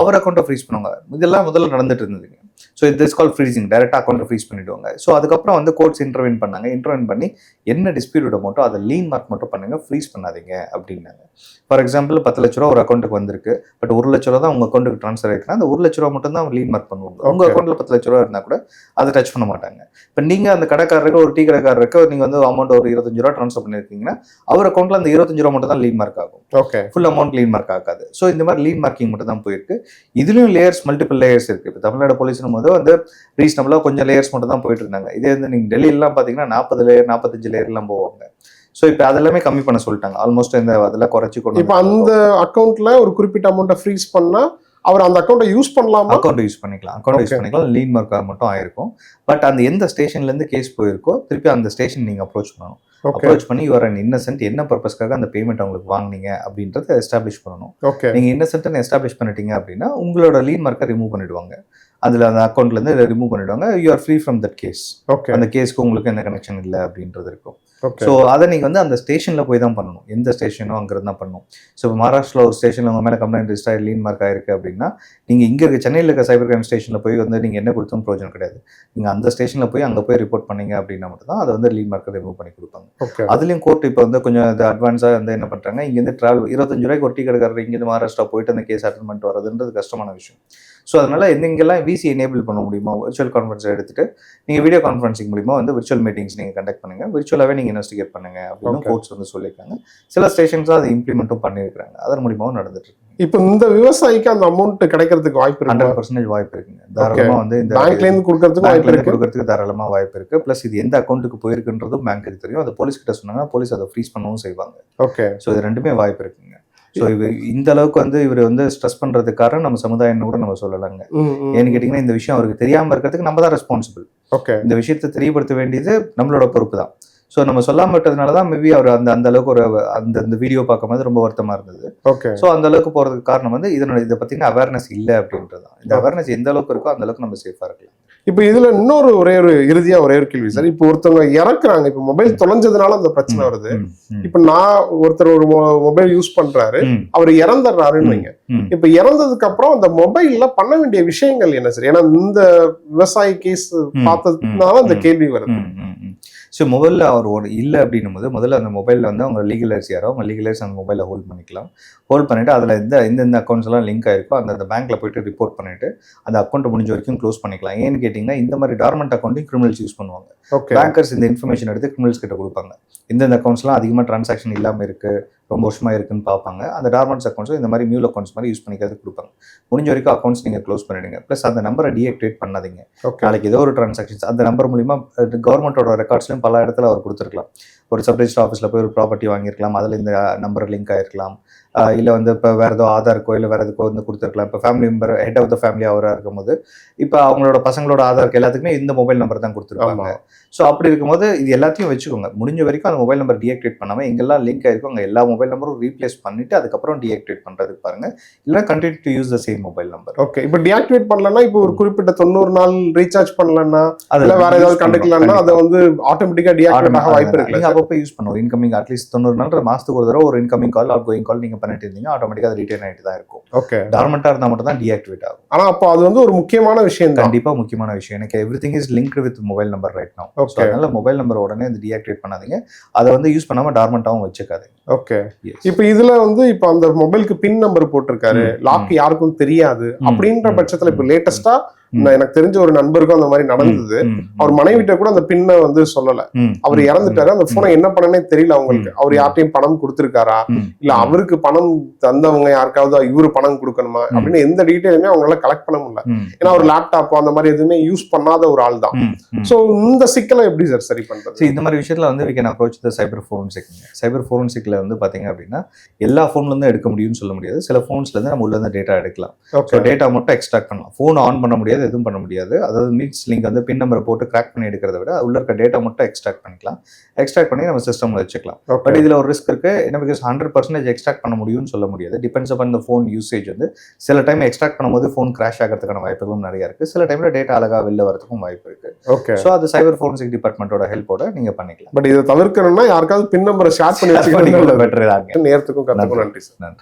அவர் அக்கௌண்ட்டை ஃப்ரீஸ் பண்ணுவாங்க. இதெல்லாம் முதல்ல நடந்துட்டு இருந்ததுங்க. So this call freezing. டைரக்டா அக்கௌண்ட்டை ஃப்ரீஸ் பண்ணிடுவாங்க. ஸோ அதுக்கப்புறம் வந்து கோர்ட்ஸ் இன்டர்வென் பண்ணாங்க. இன்டர்வென் பண்ணி என்ன டிஸ்பியூட் அமௌண்ட்டோ அதை லீன் மார்க் மட்டும் பண்ணுங்க, ஃப்ரீஸ் பண்ணாதீங்க அப்படின்னாங்க. ஃபார் எக்ஸாம்பிள் 10 லட்ச ரூபா ஒரு அக்கௌண்ட்டுக்கு வந்திருக்கு, பட் 1 லட்ச ரூபா தான் உங்க அக்கௌண்ட்டுக்கு ட்ரான்ஸ்ஃபர் ஆயிருக்குன்னா அந்த 1 லட்ச ரூபா மட்டும் தான் லீன் மார்க் பண்ணுவாங்க. உங்க அக்கௌண்ட்ல 10 லட்ச ரூபா இருந்தா கூட அதை டச் பண்ண மாட்டாங்க. இப்போ நீங்க அந்த கடைக்காரருக்கு, ஒரு டீ கடைக்காரருக்கு நீங்க வந்து அமௌண்ட் ஒரு 25 ரூபா ட்ரான்ஸ்ஃபர் பண்ணிருக்கீங்கன்னா அவர் அக்கௌண்ட்ல அந்த 25 ரூபா மட்டும் தான் லீன் மார்க் ஆகும். ஃபுல் அமௌண்ட் லீன் மார்க் ஆகாது. ஸோ இந்த மாதிரி லீன் மார்க்கிங் மட்டும் தான் போயிருக்கு. இதுலயும் லேயர்ஸ், மல்டிபிள் லேயர்ஸ் இருக்கு. இப்போ தமிழ்நாடு போலீஸ்னும் போது வந்து ரீசனபிளா கொஞ்சம் லேயர்ஸ் மட்டும் தான் போயிட்டு இருந்தாங்க. இதே வந்து நீங்க டெல்லியிலாம் பாத்தீங்கன்னா 40 லேயர் 45 லேயர் எல்லாம் போவாங்க. சோ இப்போ அதெல்லாமே கம்மி பண்ண சொல்லிட்டாங்க. ஆல்மோஸ்ட் இந்த அதெல்லாம் குறைச்சி கொண்டு. இப்போ அந்த அக்கௌண்ட்ல ஒரு குறிப்பிட்ட அமௌண்ட்டை ஃப்ரீஸ் பண்ணா அவர் அந்த அக்கௌண்ட்டை யூஸ் பண்ணலாமா? அக்கௌண்ட் யூஸ் பண்ணிக்கலாம். லீன் மார்க்காக மட்டும் ஆயிருக்கும். பட் அந்த எந்த ஸ்டேஷன்ல இருந்து கேஸ் போயிருக்கோ திருப்பி அந்த ஸ்டேஷன் நீங்க அப்ரோச் பண்ணணும். அப்ரோச் பண்ணி யுவர் அன் இன்னசென்ட், என்ன பர்பஸ்க்காக அந்த பேமெண்ட் அவங்களுக்கு வாங்குனீங்க அப்படின்றத எஸ்டாப்ளிஷ் பண்ணணும். நீங்க இன்னசென்ட்னு எஸ்டாப்ளிஷ் பண்ணிட்டீங்க அப்படின்னா உங்களோட லீன் மார்க்கை ரிமூவ் பண்ணிடுவாங்க. அதுல அந்த அக்கௌண்ட்ல இருந்து ரிமூவ் பண்ணிடுவாங்க. You are free from that case. அந்த கேஸ்க்கு உங்களுக்கு எந்த கனெக்ஷன் இல்லை அப்படின்றது இருக்கும். ஸோ அதை நீங்க வந்து அந்த ஸ்டேஷன்ல போய் தான் பண்ணணும். எந்த ஸ்டேஷனோ அங்கிருந்து தான் பண்ணணும். ஸோ இப்போ மகாராஷ்டிரா ஒரு ஸ்டேஷன்ல உங்க மேல கம்ப்ளைண்ட் ரிஜிஸ்டர் லீன் மார்க் ஆயிருக்கு அப்படின்னா நீங்க இங்க இருக்க சென்னையில் இருக்க சைபர் கிரைம் ஸ்டேஷன்ல போய் வந்து நீங்க என்ன கொடுத்தும் பிரயோஜனம் கிடையாது. நீங்க அந்த ஸ்டேஷன்ல போய் அங்க போய் ரிப்போர்ட் பண்ணீங்க அப்படின்னா மட்டும் தான் அதை வந்து லீன் மார்க்கை ரிமூவ் பண்ணி கொடுப்பாங்க. அதுலயும் கோர்ட் இப்போ வந்து கொஞ்சம் அட்வான்ஸா வந்து என்ன பண்றாங்க, இங்க இருந்து டிராவல் 25 ரூபாய்க்கு ஒரு டீ கடைக்காரர் இங்க இருந்து மகாராஷ்டிரா போயிட்டு அந்த கேஸ் அட்டன் பண்ணிட்டு வரதுன்றது கஷ்டமான விஷயம். ஸோ அதனால எங்கெல்லாம் விசி எனேபிள் பண்ண முடியுமோ விர்ச்சுவல் கான்ஃபரன்ஸ் எடுத்துட்டு நீங்க வீடியோ கான்ஃபரன்சிங் மூலியமா வந்து விர்ச்சுவல் மீட்டிங்ஸ் நீங்க கண்டக்ட் பண்ணுங்க, விர்ச்சுவலாவே நீங்க இன்வெஸ்டிகேட் பண்ணுங்க அப்படின்னு கோர்ட்ஸ் வந்து சொல்லியிருக்காங்க. சில ஸ்டேஷன்ஸ் அதை இம்ப்ளிமெண்ட்டும் பண்ணியிருக்காங்க. அதன் மூலியமாவும் நடந்துட்டு இருக்கு. இப்போ இந்த விவசாயிக்கு அந்த அமௌண்ட் கிடைக்கிறதுக்கு வாய்ப்பு இருக்கு. 100% வாய்ப்பு இருக்குங்க. தாராளமா வந்து இந்த பேங்க்ல இருந்து கொடுக்கறதுக்கு தாராளமா வாய்ப்பு இருக்கு. பிளஸ் இது எந்த அக்கௌண்ட்டுக்கு போயிருக்குன்றதும் பேங்க்கு தெரியும். அது போலீஸ் கிட்ட சொன்னாங்கன்னா போலீஸ் அதை ஃப்ரீஸ் பண்ணவும் செய்வாங்க. ஸோ இது ரெண்டுமே வாய்ப்பு இருக்குங்க. ஸோ இந்த அளவுக்கு வந்து இவர் வந்து ஸ்ட்ரெஸ் பண்றதுக்காக நம்ம சமுதாயம் கூட நம்ம சொல்லலாங்க. ஏன்னு கேட்டீங்கன்னா இந்த விஷயம் அவருக்கு தெரியாம இருக்கிறதுக்கு நம்ம தான் ரெஸ்பான்சிபிள். இந்த விஷயத்தை தெரியப்படுத்த வேண்டியது நம்மளோட பொறுப்பு தான். ஸோ நம்ம சொல்லாம விட்டதுனால தான் மேபி அவர் அந்த அளவுக்கு ஒரு அந்த வீடியோ பார்க்கும்போது ரொம்ப வருத்தமா இருந்தது. ஸோ அந்த அளவுக்கு போறதுக்கு காரணம் வந்து இதை பத்தின அவேர்னஸ் இல்லை அப்படின்றது தான். இந்த அவேர்னஸ் எந்த அளவுக்கு இருக்கோ அந்த அளவுக்கு நம்ம சேஃபா இருக்கலாம். இப்போ இதுல இன்னொரு ஒரே ஒரு கேள்வி சார். இப்போ ஒருத்தவங்க இறக்குறாங்க, இப்போ மொபைல் தொலைஞ்சதுனால அந்த பிரச்சனை வருது. இப்ப நான் ஒருத்தர் ஒரு மொபைல் யூஸ் பண்றாரு, அவர் இறந்துடுறாருன்னு வைங்க. இப்ப இறந்ததுக்கு அப்புறம் அந்த மொபைல்ல பண்ண வேண்டிய விஷயங்கள் என்ன சார்? ஏன்னா இந்த விவசாயி கேஸ் பார்த்ததுனால அந்த கேள்வி வருது. ஸோ மொபைலில் அவர் இல்லை அப்படின்னும் போது முதல்ல அந்த மொபைலில் வந்து அவங்க லீகலைஸ் யாரோ அவங்க லீகலைஸ் அந்த மொபைலை ஹோல்ட் பண்ணிக்கலாம். ஹோல்ட் பண்ணிவிட்டு அதில் எந்தெந்த அக்கௌண்ட்ஸ் எல்லாம் லிங்க் ஆயிருக்கோ அந்த பேங்க்கில் போய்ட்டு ரிப்போர்ட் பண்ணிவிட்டு அந்த அக்கௌண்ட்டை முடிஞ்ச வரைக்கும் க்ளோஸ் பண்ணிக்கலாம். ஏன்னு கேட்டிங்கன்னா இந்த மாதிரி டார்மெண்ட் அக்கௌண்ட்டையும் கிரிமினல்ஸ் யூஸ் பண்ணுவாங்க. பேங்கர்ஸ் இந்த இன்ஃபர்மேஷன் எடுத்து கிரிமினல்ஸ் கிட்ட கொடுப்பாங்க. இந்தந்த அக்கௌண்ட்ஸ்லாம் அதிகமாக ட்ரான்சாக்ஷன் இல்லாமல் இருக்குது, ரொம்ப வருஷமாக இருக்குன்னு பார்ப்பாங்க. அந்த டார்மெண்ட்ஸ் அக்கௌண்ட்ஸும் இந்த மாதிரி மியூல் அக்கௌண்ட்ஸ் மாதிரி யூஸ் பண்ணிக்கிறதுக்கு கொடுப்பாங்க. முடிஞ்ச வரைக்கும் அக்கௌண்ட்ஸ் நீங்கள் க்ளோஸ் பண்ணிடுங்க. ப்ளஸ் அந்த நம்பரை டீஆக்டிவேட் பண்ணாதீங்க. நாளைக்கு ஏதோ ஒரு ட்ரான்சாக்ஷன்ஸ் அந்த நம்பர் மூலிமா கவர்மெண்ட்டோட ரெக்கார்ட்ஸ்லையும் பல இடத்துல அவர் கொடுத்துருக்கலாம். ஒரு சப் ரெஜிஸ்டர் ஆஃபீஸில் போய் ஒரு ப்ராப்பர்ட்டி வாங்கியிருக்கலாம், அதில் இந்த நம்பர் லிங்க் ஆகிருக்கலாம். இல்லை வந்து இப்போ வேறு ஏதோ ஆதாருக்கோ இல்லை வேறு எதுக்கோ வந்து கொடுத்துருக்கலாம். இப்போ family member head of the family அவராக இருக்கும்போது இப்போ அவங்களோட பசங்களோட ஆதாருக்கு எல்லாத்துக்குமே இந்த மொபைல் நம்பர் தான் கொடுத்துருப்பாங்க. ஸோ அப்படி இருக்கும்போது இது எல்லாத்தையும் வச்சுக்கோங்க. முடிஞ்ச வரைக்கும் அந்த மொபைல் நம்பர் டீஆக்டிவேட் பண்ணாமல் எங்கெல்லாம் லிங்க் ஆயிருக்கும் அங்கே எல்லா மொபைல் நம்பரும் ரீப்ளேஸ் பண்ணிட்டு அதுக்கப்புறம் டீஆக்டிவேட் பண்ணுறதுக்கு பாருங்க. இல்லை continue to use the same mobile number. Okay. இப்போ டீஆக்டிவேட் பண்ணலன்னா, இப்போ ஒரு குறிப்பிட்ட 90 நாள் ரீசார்ஜ் பண்ணலன்னா, அதில் வேற ஏதாவது கண்டுக்கலன்னா அதை வந்து ஆட்டோமேட்டிக்காக டீஆக்டிவேட் ஆக வாய்ப்பு இருக்கு. நீங்கள் அப்பப்போ யூஸ் பண்ணுவோம். இன்கமிங் அட்லீஸ்ட் 90 நாள் மாதத்துக்கு ஒரு தடவை ஒரு இன்கமிங் கால் அவுட் கோயிங் கால் நீங்கள் பண்ணிட்டு இருந்தீங்க, ஆட்டோமேட்டிக்காக அது ரிட்டர்ன் ஆகிட்டு தான் இருக்கும். ஓகே. டார்மெண்ட்டாக இருந்தால் மட்டும் தான் டீஆக்டிவேட் ஆகும். ஆனால் அப்போ அது வந்து ஒரு முக்கியமான விஷயம். கண்டிப்பாக முக்கியமான விஷயம். எனக்கு everything is linked with mobile number right now. Okay. அதனால மொபைல் நம்பர் உடனே இது டீஆக்டிவேட் பண்ணாதீங்க. அதை வந்து யூஸ் பண்ணாமல் டார்மெண்ட்டாகவும் வச்சுக்காதீங்க. ஓகே. இப்போ இதுல வந்து இப்போ அந்த மொபைலுக்கு பின் நம்பர் போட்டிருக்காரு, லாக் யாருக்கும் தெரியாது அப்படின்ற பட்சத்துல இப்போ லேட்டஸ்டா எனக்கு தெரிஞ்ச ஒரு நண்பருக்கும் அந்த மாதிரி நடந்தது. அவர் மனைவிட்ட கூட அந்த பின்னை வந்து சொல்லல. அவர் இறந்துட்டாரு, அந்த போனை என்ன பண்ணனே தெரியல அவங்களுக்கு. அவர் யார்ட்டையும் பணம் கொடுத்திருக்காரா, இல்ல அவருக்கு பணம் தந்தவங்க யாருக்காவது இவரு பணம் கொடுக்கணுமா அப்படின்னு எந்த டீட்டெயிலுமே அவங்களால கலெக்ட் பண்ண முடியல. ஏன்னா ஒரு லேப்டாப் அந்த மாதிரி எதுவுமே யூஸ் பண்ணாத ஒரு ஆள் தான். சோ இந்த சிக்கலை எப்படி சார் சரி பண்றது? இந்த மாதிரி விஷயத்துல வந்து we can approach the cyber forensic. சைபர் ஃபோரன்சிக்ல வந்து பாத்தீங்க அப்படின்னா எல்லா போன்ல இருந்து எடுக்க முடியும்னு சொல்ல முடியாது. சில போன்ஸ்ல இருந்து நம்ம உள்ள இருந்து டேட்டா எடுக்கலாம். டேட்டா மட்டும் எக்ஸ்ட்ராக்ட் பண்ணலாம். போன் ஆன் பண்ண முடியாது, எதுவும் பண்ண முடியாது. அதாவது மீட்ஸ் லிங்க் வந்து பின் நம்பரை போட்டு கிராக் பண்ணி எடுக்கிறத விட உள்ள இருக்க டேட்டா மட்டும் எக்ஸ்ட்ராக்ட் பண்ணிக்கலாம். எக்ஸ்ட்ராக்ட் பண்ணி நம்ம சிஸ்டம்ல வச்சுக்கலாம். பட் இதுல ஒரு ரிஸ்க் இருக்கு. என்ன பிகாஸ் 100% எக்ஸ்ட்ராக்ட் பண்ண முடியும்னு சொல்ல முடியாது. Depends upon the phone usage. வந்து சில டைம் எக்ஸ்ட்ராக்ட் பண்ணும்போது ஃபோன் கிராஷ் ஆகிறதுக்கான வாய்ப்புகளும் நிறைய இருக்கு. சில டைம்ல டேட்டா அழகா வெளில வரதுக்கும் வாய்ப்பு இருக்கு. ஓகே. ஸோ அது சைபர் ஃபோரன்சிக் டிபார்ட்மெண்ட்டோட ஹெல்ப்போட நீங்க பண்ணிக்கலாம். பட் இதை தவிர்க்கணும்னா யாருக்காவது பின் நம்பரை ஷேர் பண்ணி வச்சுக்கிறது பெட்டர். நேரத்துக்கும் கற்றுக்கும் நன்றி சார். நன்றி.